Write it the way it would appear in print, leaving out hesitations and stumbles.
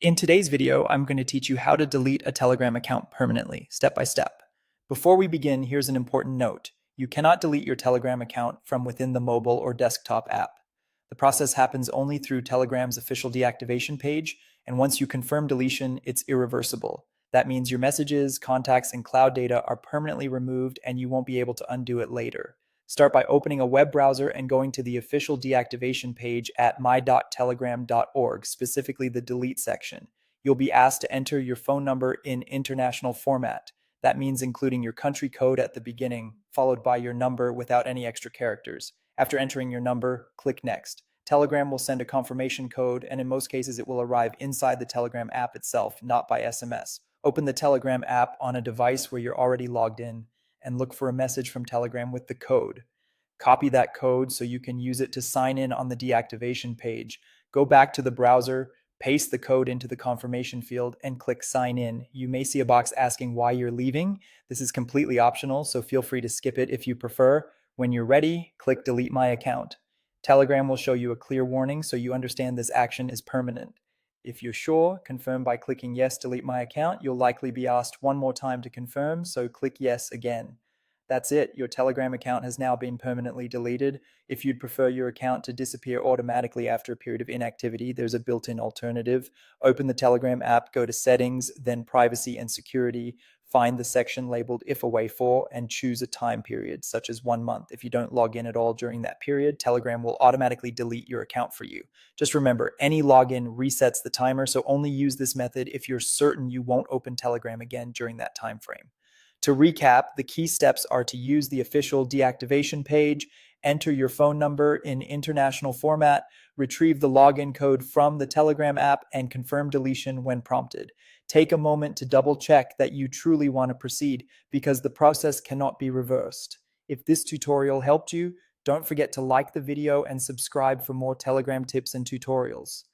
In today's video, I'm going to teach you how to delete a Telegram account permanently, step by step. Before we begin, here's an important note. You cannot delete your Telegram account from within the mobile or desktop app. The process happens only through Telegram's official deactivation page, and once you confirm deletion, it's irreversible. That means your messages, contacts, and cloud data are permanently removed and you won't be able to undo it later. Start by opening a web browser and going to the official deactivation page at my.telegram.org, specifically the delete section. You'll be asked to enter your phone number in international format. That means including your country code at the beginning, followed by your number without any extra characters. After entering your number, click Next. Telegram will send a confirmation code, and in most cases, it will arrive inside the Telegram app itself, not by SMS. Open the Telegram app on a device where you're already logged in and look for a message from Telegram with the code. Copy that code so you can use it to sign in on the deactivation page. Go back to the browser, paste the code into the confirmation field, and click Sign In. You may see a box asking why you're leaving. This is completely optional, so feel free to skip it if you prefer. When you're ready, click Delete My Account. Telegram will show you a clear warning so you understand this action is permanent. If you're sure, confirm by clicking Yes, delete my account. You'll likely be asked one more time to confirm, so click Yes again. That's it, your Telegram account has now been permanently deleted. If you'd prefer your account to disappear automatically after a period of inactivity, there's a built-in alternative. Open the Telegram app, go to Settings, then Privacy and Security. Find the section labeled If Away For and choose a time period, such as 1 month. If you don't log in at all during that period, Telegram will automatically delete your account for you. Just remember, any login resets the timer, so only use this method if you're certain you won't open Telegram again during that time frame. To recap, the key steps are to use the official deactivation page, enter your phone number in international format, retrieve the login code from the Telegram app, and confirm deletion when prompted. Take a moment to double check that you truly want to proceed because the process cannot be reversed. If this tutorial helped you, don't forget to like the video and subscribe for more Telegram tips and tutorials.